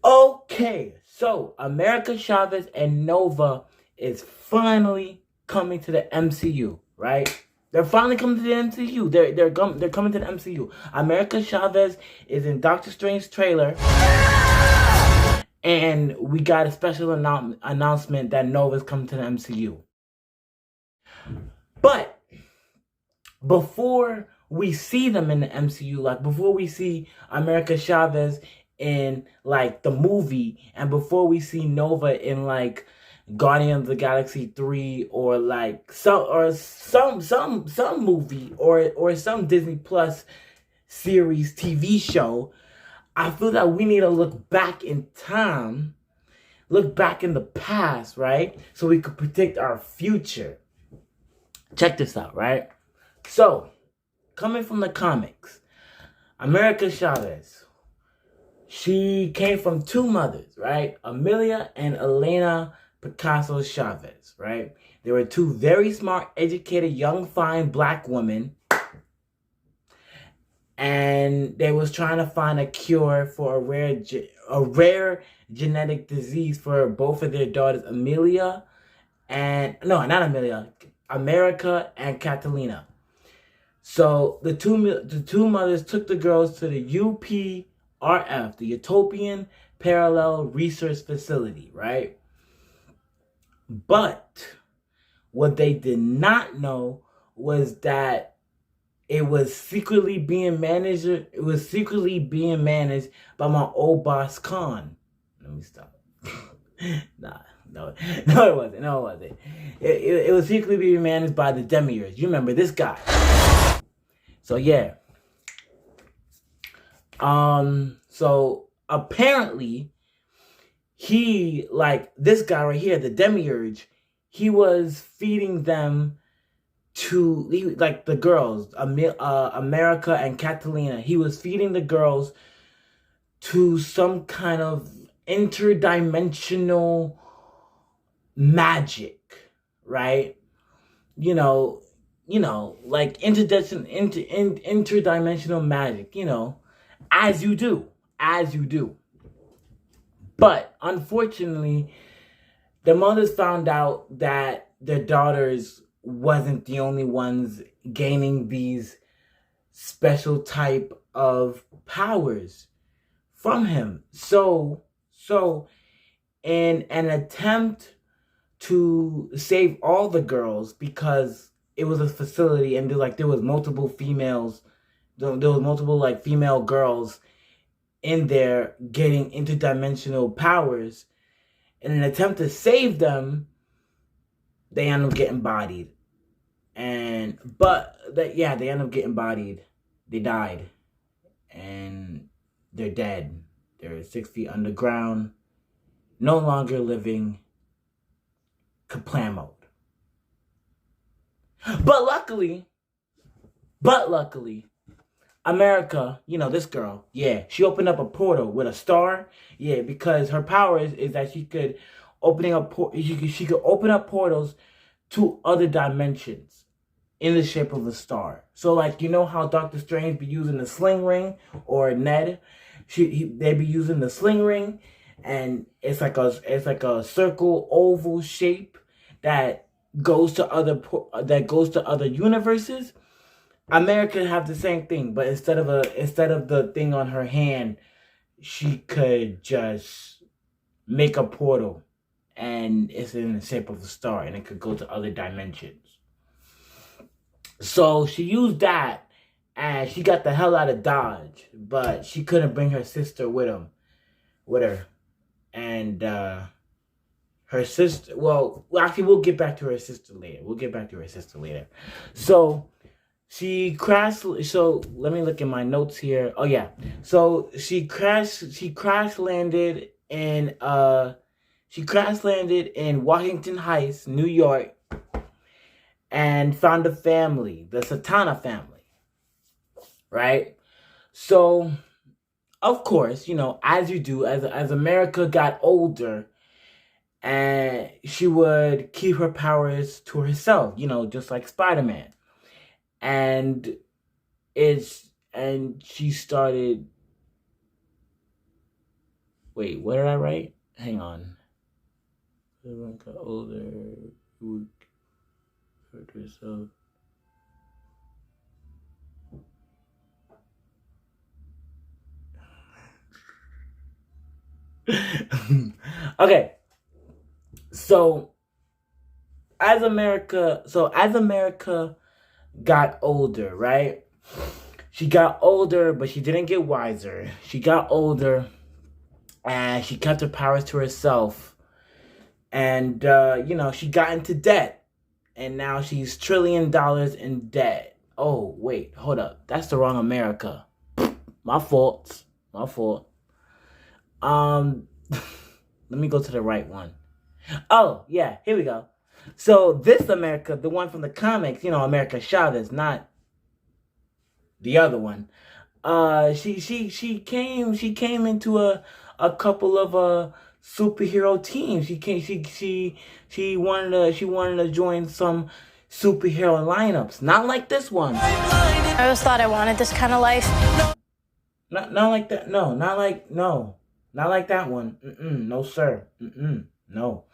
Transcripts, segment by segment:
Okay, so America Chavez and Nova is finally coming to the MCU, right? They're finally coming to the MCU. They're coming to the MCU. America Chavez is in Doctor Strange's trailer, and we got a special announcement that Nova's coming to the MCU. But before we see them in the MCU, like before we see America Chavez in like the movie, and before we see Nova in like Guardians of the Galaxy 3 or like some movie or some Disney Plus series TV show, I feel that we need to look back in time, look back in the past, right? So we could predict our future. Check this out, right? So, coming from the comics, America Chavez, she came from two mothers, right? Amelia and Elena Picasso Chavez, right? They were two very smart, educated, young, fine black women. And they was trying to find a cure for a rare genetic disease for both of their daughters, Amelia and, no, not Amelia, America and Catalina. So the two mothers took the girls to the UPRF, the Utopian Parallel Research Facility, right? But what they did not know was that it was secretly being managed. It was secretly being managed by my old boss Khan. Let me stop. No, it wasn't. No, it wasn't. It was secretly being managed by the Demiurge. You remember this guy? So yeah. So apparently he, like this guy right here, the Demiurge, he was feeding them to, like the girls, America and Catalina. He was feeding the girls to some kind of interdimensional magic, right? Like interdimensional magic, as you do. But unfortunately, the mothers found out that their daughters wasn't the only ones gaining these special type of powers from him. So in an attempt to save all the girls, because it was a facility and there was multiple females, there was multiple like female girls in there getting interdimensional powers. In an attempt to save them, they end up getting bodied. They end up getting bodied. They died. And they're dead. They're 6 feet underground, no longer living, Kaplan mode. But luckily, America, this girl, yeah, she opened up a portal with a star, yeah, because her power is that she could she could open up portals to other dimensions in the shape of a star. So like, how Doctor Strange be using the sling ring, or Ned, they be using the sling ring, and it's like a circle oval shape that goes to other universes. America have the same thing, but instead of the thing on her hand, she could just make a portal, and it's in the shape of a star, and it could go to other dimensions. So she used that, and she got the hell out of Dodge, but she couldn't bring her sister with her, and her sister. Well, actually, we'll get back to her sister later. So she crashed. So let me look at my notes here. Oh yeah. So she crash landed in Washington Heights, New York, and found a family, the Satana family. Right? So of course, as you do, as America got older, and she would keep her powers to herself, just like Spider-Man. And she started Wait, what did I write? Hang on. Everyone got older. Would hurt herself. Okay. So as America got older, right? She got older, but she didn't get wiser. She got older and she kept her powers to herself. And she got into debt. And now she's $1 trillion in debt. Oh, wait, hold up. That's the wrong America. My fault. My fault. Let me go to the right one. Oh, yeah, here we go. So this America, the one from the comics, America Chavez, not the other one. She came into a couple of superhero teams. She wanted to join some superhero lineups. Not like this one. I always thought I wanted this kind of life. Not like that. No, not like that one. No, sir. No.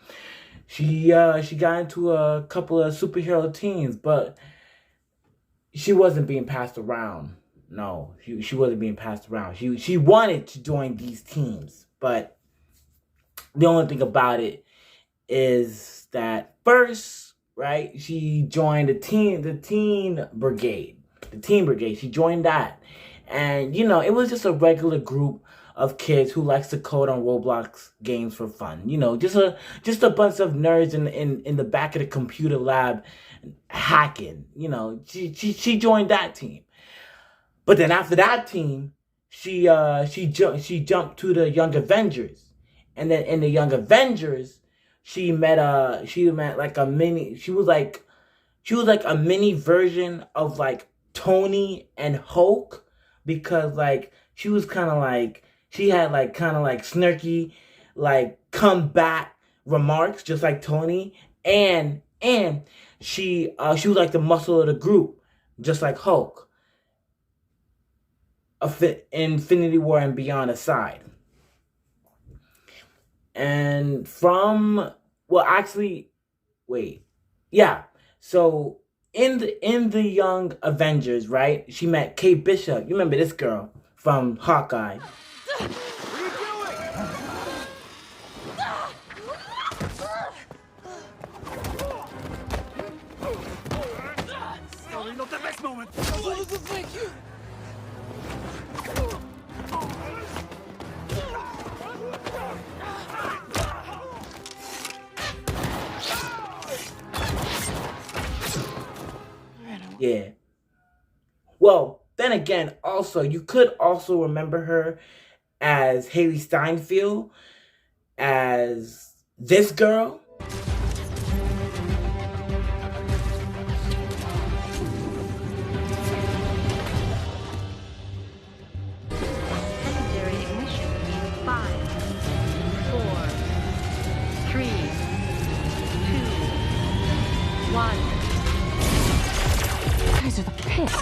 She got into a couple of superhero teams, but she wasn't being passed around. No, she wasn't being passed around. She wanted to join these teams, but the only thing about it is that first, right, she joined the teen brigade. She joined that. And, it was just a regular group of kids who likes to code on Roblox games for fun. Just a bunch of nerds in the back of the computer lab hacking. She joined that team. But then after that team, she jumped to the Young Avengers. And then in the Young Avengers, she met like a mini a mini version of like Tony and Hulk, because like she was kind of like, she had like kind of like snarky like comeback remarks just like Tony, and she was like the muscle of the group just like Hulk. Infinity War and Beyond aside. And so in the Young Avengers, right, she met Kate Bishop. You remember this girl from Hawkeye. What are you doing? Sorry, not the best moment. Thank you. Yeah. Well, then again, also, you could also remember her as Haley Steinfeld, as this girl. Secondary ignition. 5, 4, 3, 2, 1. These are the pits.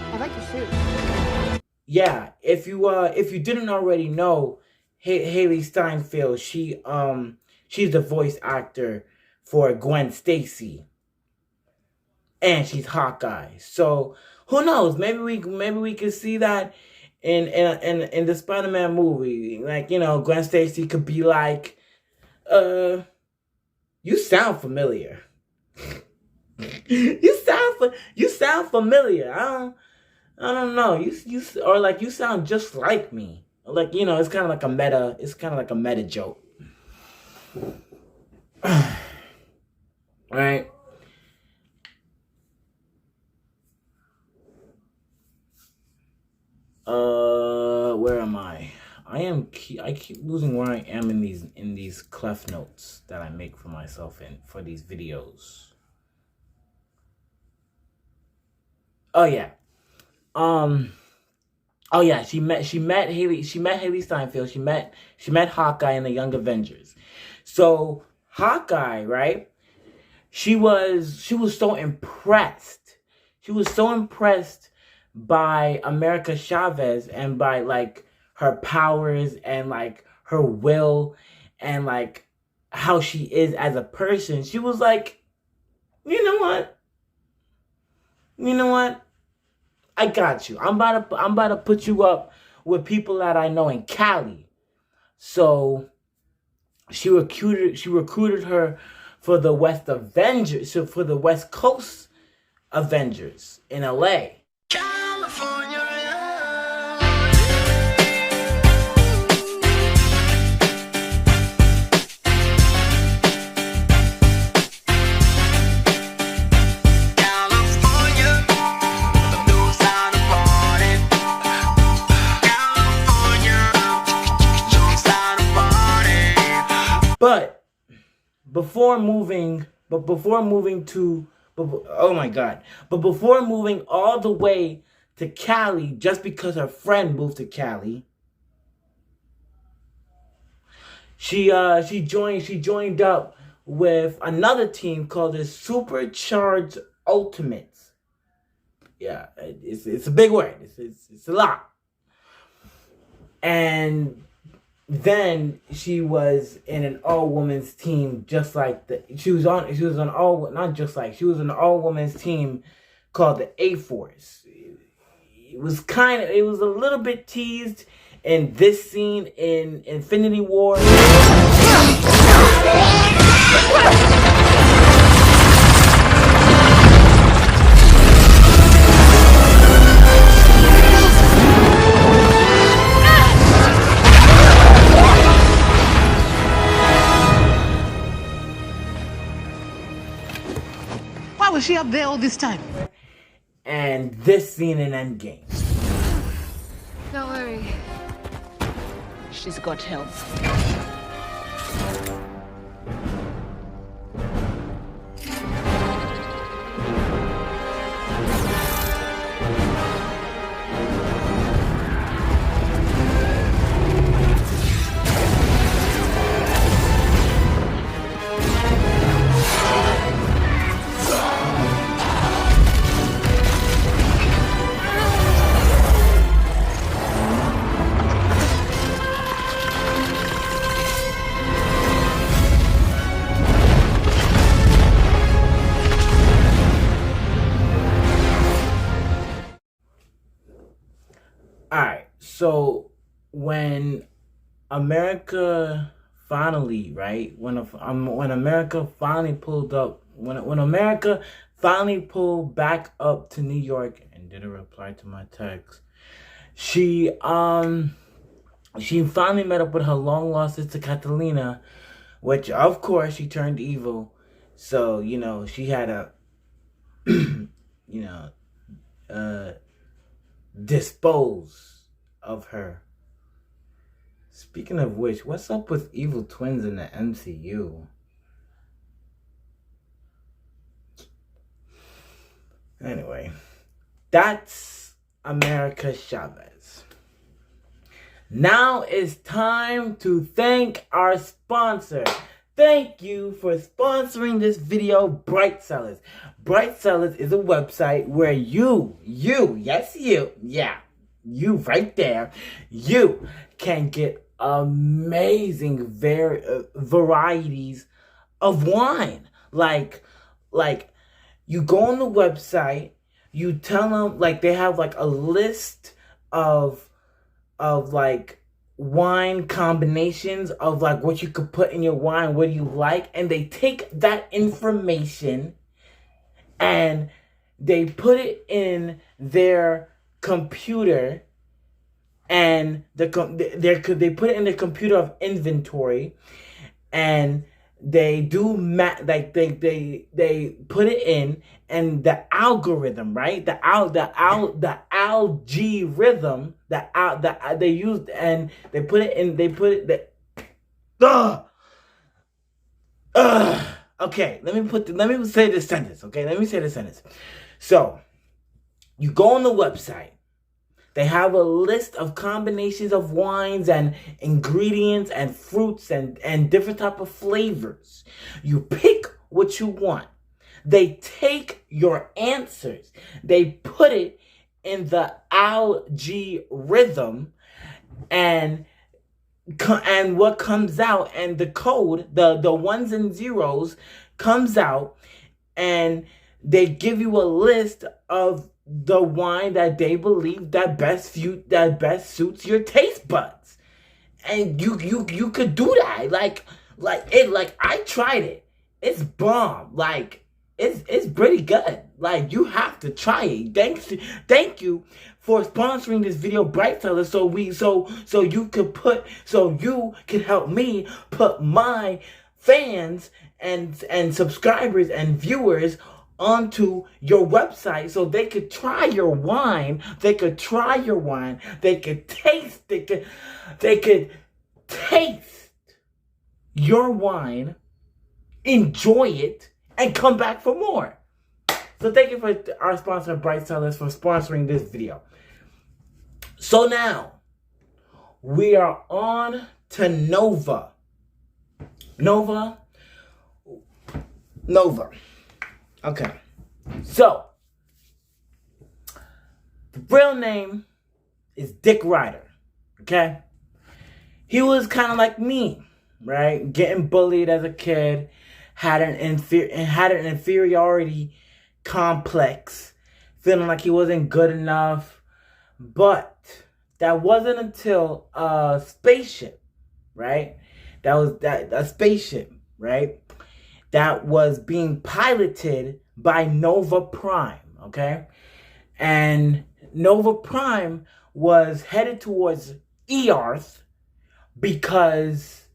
I like your suit. Yeah, if you didn't already know, Haley Steinfeld, she's the voice actor for Gwen Stacy, and she's Hawkeye. So who knows? Maybe we could see that in the Spider-Man movie. Like, Gwen Stacy could be like, you sound familiar. you sound familiar. I don't know. You sound just like me. Like, it's kind of like a meta joke. Right? Where am I? I keep losing where I am in these clef notes that I make for myself for these videos. Oh yeah. Oh yeah, she met Haley Steinfeld. She met Hawkeye in the Young Avengers. So Hawkeye, right? She was so impressed. She was so impressed by America Chavez and by like her powers and like her will and like how she is as a person. She was like, you know what? You know what? I got you. I'm about to put you up with people that I know in Cali. So she recruited her for the West Avengers, so for the West Coast Avengers in LA. But before moving all the way to Cali, just because her friend moved to Cali, she joined up with another team called the Supercharged Ultimates. Yeah, it's a big word. It's a lot. And then she was in an all-women's team, just like she was an all-women's team called the A-Force. It was a little bit teased in this scene in Infinity War. Why was she up there all this time? And this scene in Endgame. Don't worry. She's got help. Alright, so when America finally, right? When America finally pulled up, when America finally pulled back up to New York and didn't reply to my text, she finally met up with her long lost sister Catalina, which of course she turned evil. So, you know, she had a dispose of her. Speaking of which, what's up with evil twins in the MCU? Anyway, that's America Chavez. Now it's time to thank our sponsor. Thank you for sponsoring this video, Bright Sellers. Bright Sellers is a website where you right there, you can get amazing varieties of wine. Like you go on the website, you tell them, like, they have like a list of like wine combinations of like what you could put in your wine, what do you like, and they take that information and they put it in their computer, and they put it in the computer of inventory, and they do they put it in, and the algorithm, right? The algorithm, they used, and they put it in. Okay, let me say this sentence. Okay, let me say this sentence. So, you go on the website. They have a list of combinations of wines and ingredients and fruits and different type of flavors. You pick what you want. They take your answers. They put it in the algorithm, and what comes out, and the code, the ones and zeros comes out, and they give you a list of the wine that they believe that best suits your taste buds. And you could do that. Like I tried it. It's bomb. Like it's pretty good. Like, you have to try it. Thank you for sponsoring this video, Bright Fellas, so you can help me put my fans and subscribers and viewers onto your website, so they could try your wine. They could taste your wine, enjoy it, and come back for more. So thank you for our sponsor, Bright Sellers, for sponsoring this video. So now, we are on to Nova. Nova. Okay. So, the real name is Dick Ryder. Okay? He was kind of like me, right? Getting bullied as a kid, had an inferiority complex, feeling like he wasn't good enough. But that wasn't until a spaceship, right? A spaceship, right? That was being piloted by Nova Prime, okay? And Nova Prime was headed towards Earth because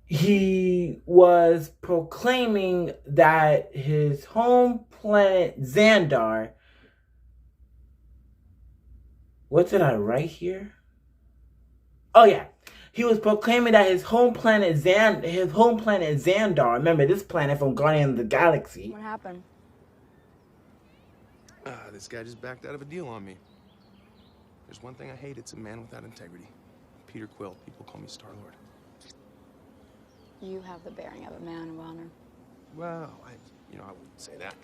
he was proclaiming that his home planet Xandar... What did I write here? Oh yeah. He was proclaiming that his home planet Xandar, remember this planet from Guardians of the Galaxy. What happened? This guy just backed out of a deal on me. There's one thing I hate, it's a man without integrity. Peter Quill, people call me Star-Lord. You have the bearing of a man of honor. Well, I wouldn't say that.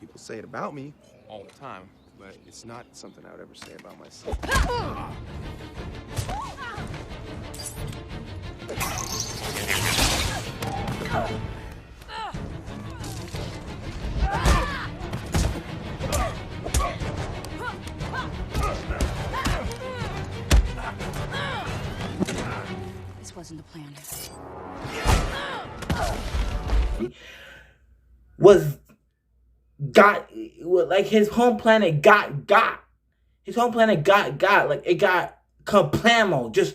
People say it about me all the time, but it's not something I would ever say about myself. This wasn't the plan. His home planet got. His home planet got. Like, it got kaplamo. Just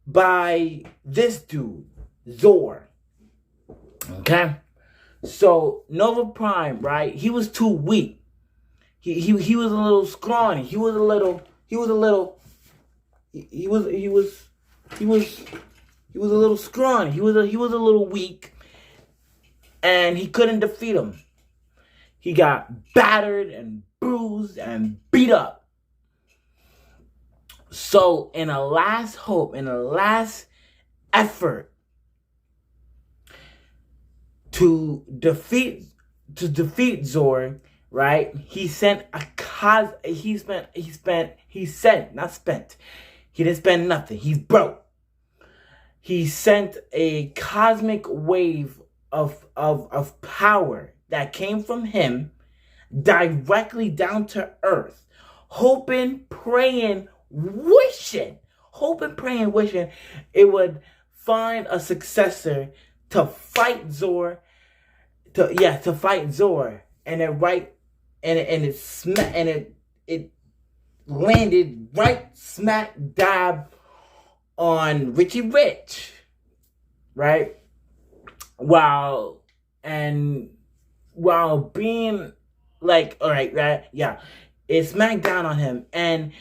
by this dude, Zor. Okay? So, Nova Prime, right? He was too weak. He was a little scrawny. He was a little scrawny. He was a little weak, and he couldn't defeat him. He got battered and bruised and beat up. So, in a last hope, in a last effort to defeat Zor, right? He didn't spend nothing. He's broke. He sent a cosmic wave of power that came from him directly down to Earth, hoping, praying, wishing it would find a successor to fight Zor. And it landed right smack dab on Richie Rich, right? While being like, all right, right, yeah, it smacked down on him. And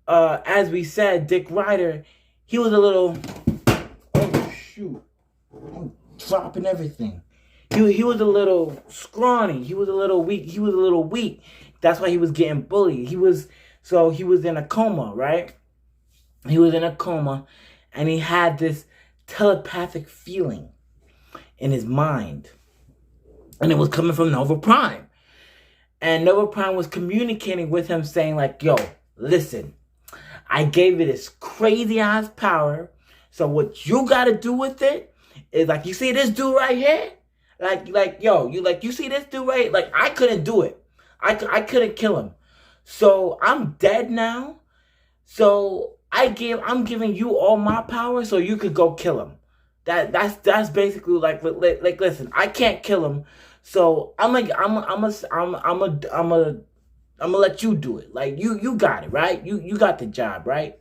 as we said, Dick Ryder, he was a little, oh shoot, dropping everything. He was a little scrawny. He was a little weak. He was a little weak. That's why he was getting bullied. He was in a coma, right? He was in a coma, and he had this telepathic feeling in his mind. And it was coming from Nova Prime. And Nova Prime was communicating with him saying like, yo, listen, I gave it this crazy ass power. So what you got to do with it is like, you see this dude right here? You see this dude right? Like, I couldn't do it. I couldn't kill him. So I'm dead now. So I'm giving you all my power so you could go kill him. That's basically like listen, I can't kill him. So I'm gonna let you do it. Like you got it, right? You got the job, right?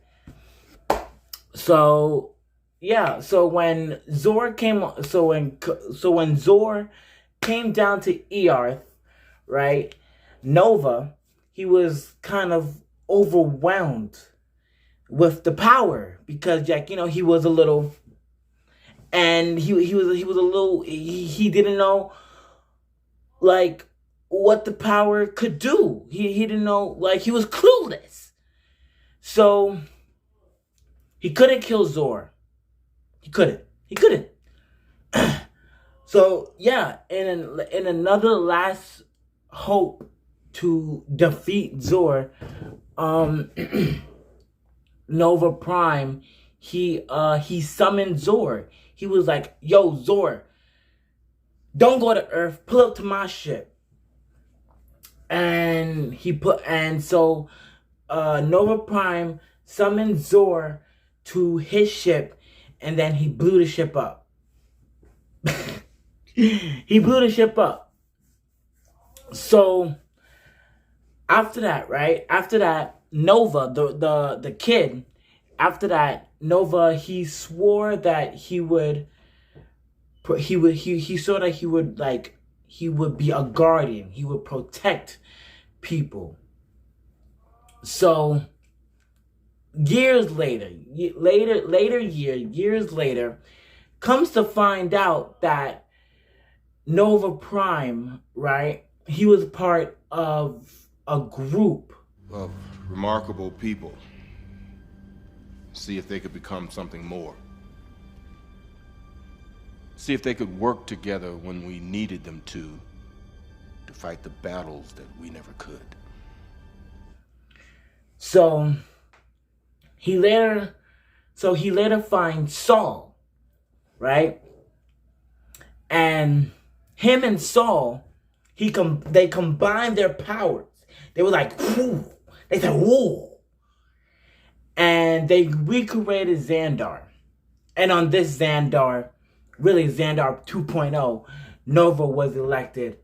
So yeah, so when Zor came down to Earth, right? Nova, he was kind of overwhelmed with the power because he was a little, and he was a little, he didn't know like what the power could do. He didn't know, like he was clueless. So he couldn't kill Zor. He couldn't. So yeah, in another last hope to defeat Zor, Nova Prime, he summoned Zor. He was like, yo, Zor, don't go to Earth, pull up to my ship. And so Nova Prime summoned Zor to his ship, and then he blew the ship up. He blew the ship up. So after that, right? After that, Nova, the kid, after that, Nova, he swore that he would be a guardian. He would protect people. So years later, comes to find out that Nova Prime, right? He was part of a group of remarkable people. See if they could become something more. See if they could work together when we needed them to fight the battles that we never could. So he later finds Saul, right? And him and Saul, they combined their powers. They were like, whoo. They said, whoa. And they recreated Xandar. And on this Xandar, really Xandar 2.0, Nova was elected.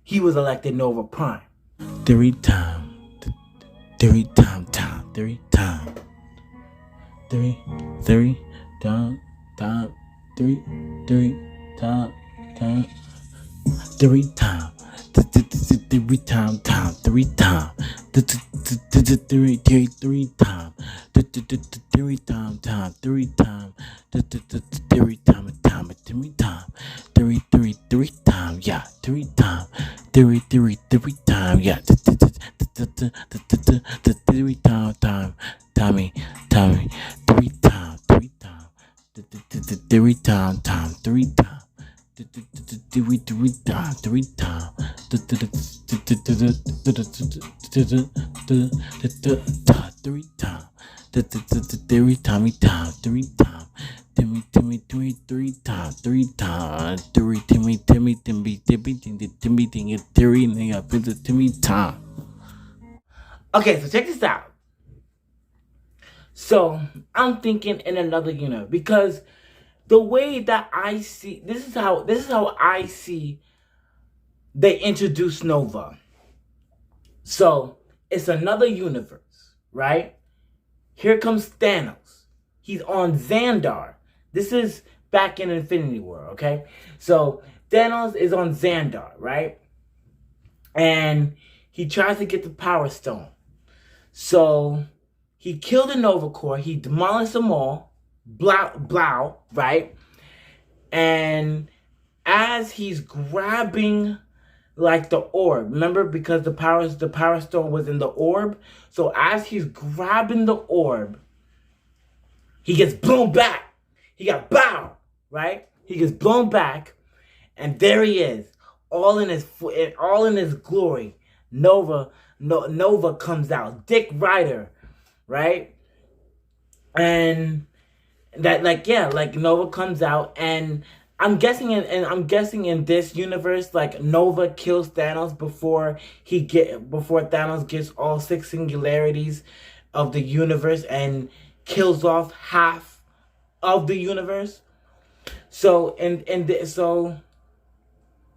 He was elected Nova Prime. Three time. Okay, so check this out. So I'm thinking in another universe, because the way that I see this is how I see they introduce Nova. So it's another universe, right? Here comes Thanos. He's on Xandar. This is back in Infinity War, okay? So Thanos is on Xandar, right? And he tries to get the Power Stone. So he killed the Nova Corps. He demolished them all. Blah, right? And as he's grabbing like the orb, remember, because the power stone was in the orb. So as he's grabbing the orb, he gets blown back. He got bow, right? He gets blown back, and there he is, all in his glory. Nova comes out, Dick Ryder, right? And that, like, yeah, like Nova comes out, and I'm guessing in this universe, like, Nova kills Thanos before Thanos gets all 6 singularities of the universe and kills off half of the universe. So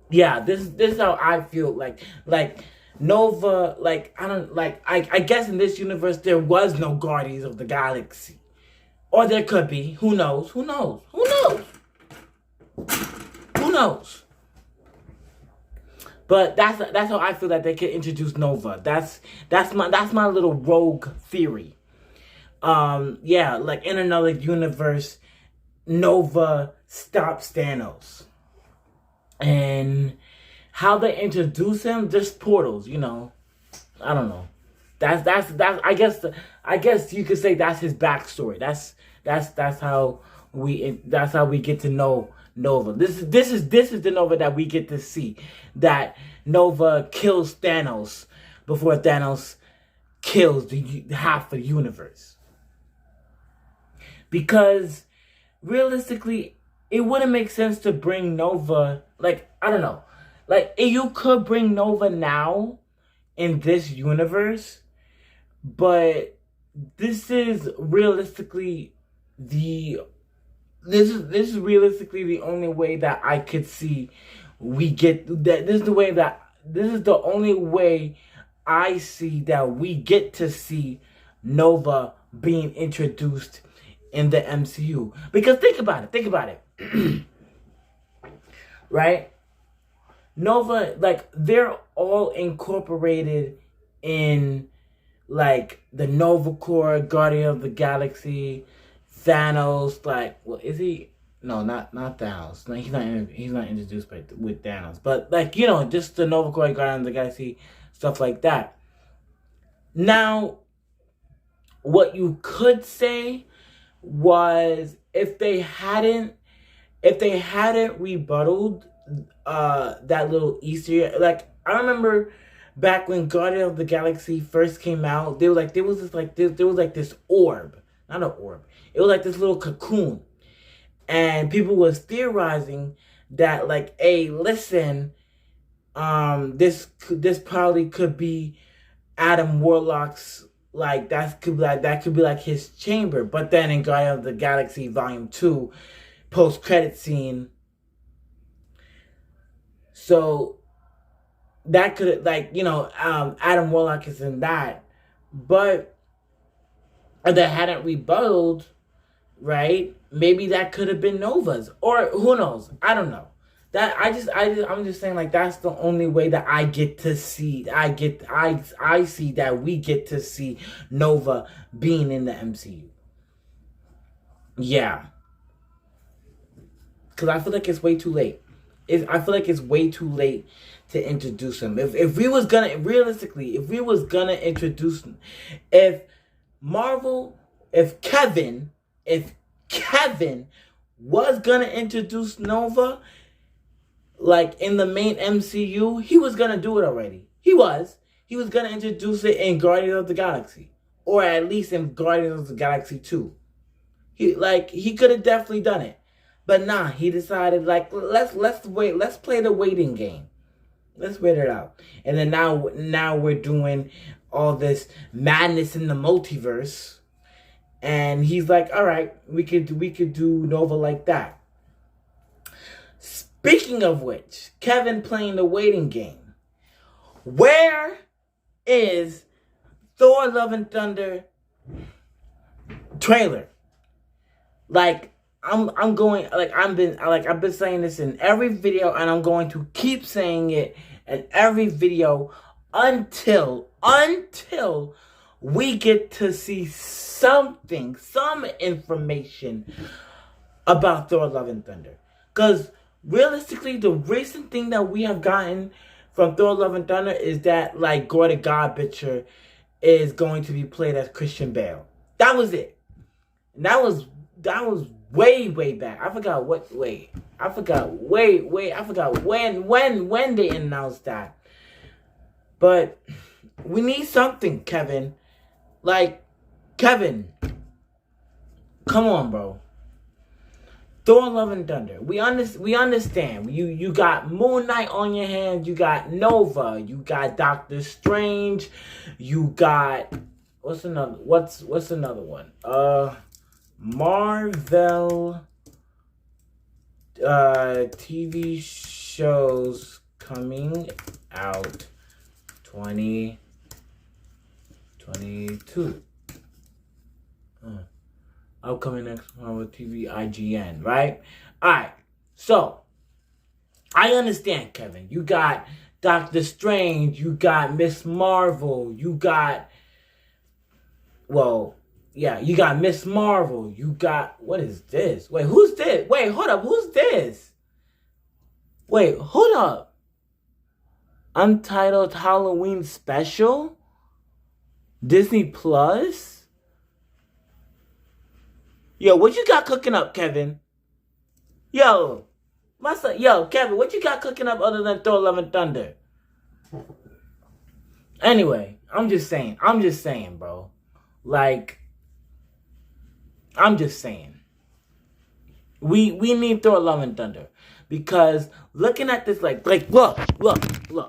yeah, this is how I feel. Like Nova, like, I guess in this universe there was no Guardians of the Galaxy. Or there could be. Who knows? Who knows? Who knows? Who knows? But that's how I feel that they could introduce Nova. That's my little rogue theory. Yeah, like in another universe, Nova stops Thanos. And how they introduce him, just portals, you know. I don't know. That's I guess you could say that's his backstory. That's how we get to know Nova. This is the Nova that we get to see. That Nova kills Thanos before Thanos kills the half of the universe. Because realistically, it wouldn't make sense to bring Nova, like, I don't know. Like, you could bring Nova now in this universe, but this is realistically the only way that I could see we get that. This is the only way I see that we get to see Nova being introduced in the MCU. Because think about it. Right? Nova, like, they're all incorporated in, like, the Nova Corps, Guardian of the Galaxy, Thanos, like, well, is he? No, not Thanos. Like, he's not introduced with Thanos. But, like, you know, just the Nova Corps, Guardian of the Galaxy, stuff like that. Now, what you could say was if they hadn't rebutted that little Easter egg. Like, I remember back when Guardian of the Galaxy first came out, there was this orb. Not an orb. It was like this little cocoon. And people was theorizing that, like, hey, listen, this probably could be Adam Warlock's, like, that could be like his chamber. But then in Guardian of the Galaxy Volume 2, post-credit scene, so that could, like, you know, Adam Warlock is in that. But if they hadn't rebutted, right? Maybe that could have been Nova's, or who knows? I don't know. I'm just saying, like, that's the only way that I get to see. I see that we get to see Nova being in the MCU. Yeah, because I feel like it's way too late. I feel like it's way too late to introduce him. If we was gonna introduce him, if Kevin was gonna introduce Nova, like, in the main MCU, he was gonna do it already. He was gonna introduce it in Guardians of the Galaxy, or at least in Guardians of the Galaxy 2. He could have definitely done it. But nah, he decided, like, let's wait. Let's play the waiting game. Let's wait it out. And then now we're doing all this madness in the multiverse. And he's like, all right, we could do Nova like that. Speaking of which, Kevin playing the waiting game. Where is Thor: Love and Thunder trailer? Like, I've been saying this in every video, and I'm going to keep saying it in every video until we get to see some information about Thor: Love and Thunder. Because realistically, the recent thing that we have gotten from Thor: Love and Thunder is that, like, Gore the God Butcher is going to be played as Christian Bale. That was it. And that was way back. I forgot when they announced that. But we need something, Kevin. Like, Kevin, come on, bro. Thor: Love and Thunder. We understand. You got Moon Knight on your hands. You got Nova. You got Doctor Strange. You got what's another one? Marvel TV shows coming out 2022. Upcoming next Marvel TV IGN, right? Alright, so I understand, Kevin. You got Doctor Strange, you got Miss Marvel, you got Miss Marvel, you got, what is this? Wait, who's this? Wait, hold up, who's this? Wait, hold up. Untitled Halloween Special? Disney Plus? Yo, what you got cooking up, Kevin? Yo, Kevin, what you got cooking up other than Thor: Love and Thunder? Anyway, I'm just saying, bro. Like, I'm just saying. We need Thor: Love and Thunder. Because looking at this, look,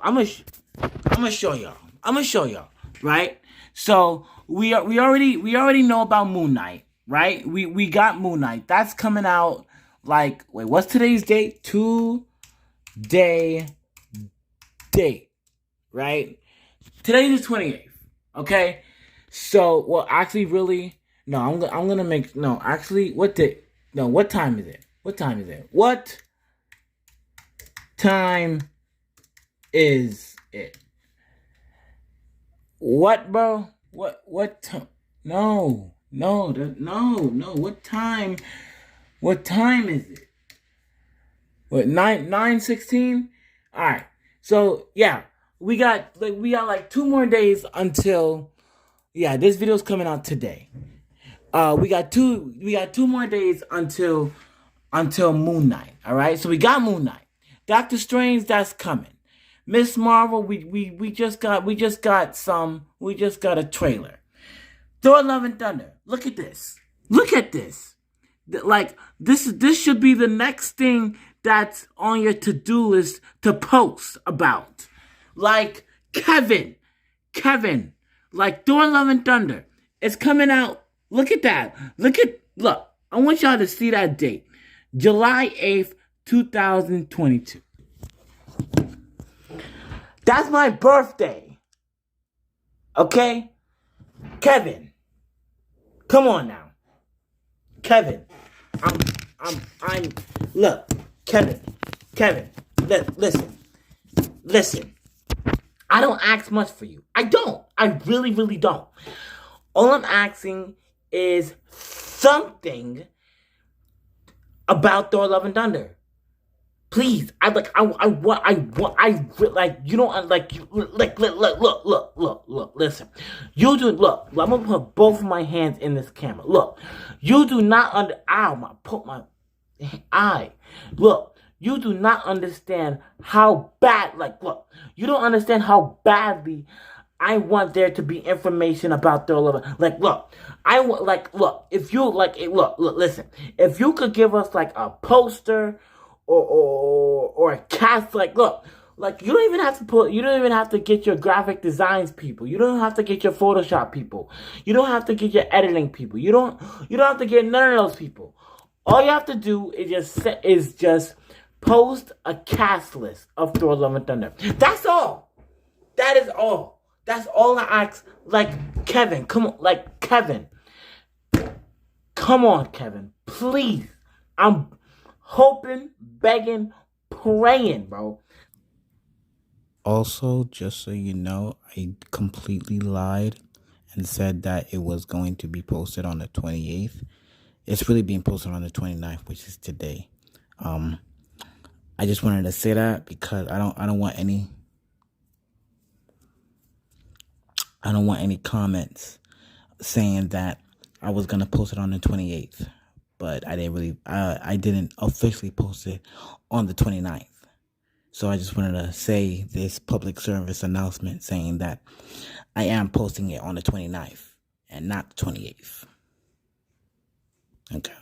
I'm gonna show y'all, right? So we already know about Moon Knight. Right? We got Moon Knight. That's coming out, like, wait, what's today's date? Today date. Right? Today's the 28th. Okay? So, well, actually, really, no, I'm gonna make, no, actually, what time is it? What time is it? What, bro? What time? No. What time is it? What, 9:16? All right. So, yeah, we got like 2 more days until, yeah, this video's coming out today. We got two more days until Moon Knight. All right? So we got Moon Knight. Doctor Strange, that's coming. Miss Marvel, we just got a trailer. Thor: Love and Thunder. Look at this. Like, this should be the next thing that's on your to-do list to post about. Like, Kevin. Like, Thor: Love and Thunder. It's coming out. Look at that. Look, I want y'all to see that date. July 8th, 2022. That's my birthday. Okay? Kevin. Come on now. Kevin. Look, Kevin, listen. I don't ask much for you. I don't. I really don't. All I'm asking is something about Thor: Love and Thunder. Please, look, listen. You do, look, I'm gonna put both of my hands in this camera. Look, you do not look, you do not understand how bad, you don't understand how badly I want there to be information about Thor: Love. Listen, if you could give us, like, a poster, or a cast, you don't even have to get your graphic designs people. You don't have to get your Photoshop people. You don't have to get your editing people. You don't have to get none of those people. All you have to do is just post a cast list of Thor: Love and Thunder. That's all. That is all. That's all I ask. Kevin, come on, come on, Kevin, please. I'm hoping, begging, praying, bro. Also, just so you know, I completely lied and said that it was going to be posted on the 28th. It's really being posted on the 29th, which is today. I just wanted to say that because I don't want any comments saying that I was gonna post it on the 28th, but I didn't officially post it on the 29th. So I just wanted to say this public service announcement saying that I am posting it on the 29th and not the 28th. Okay.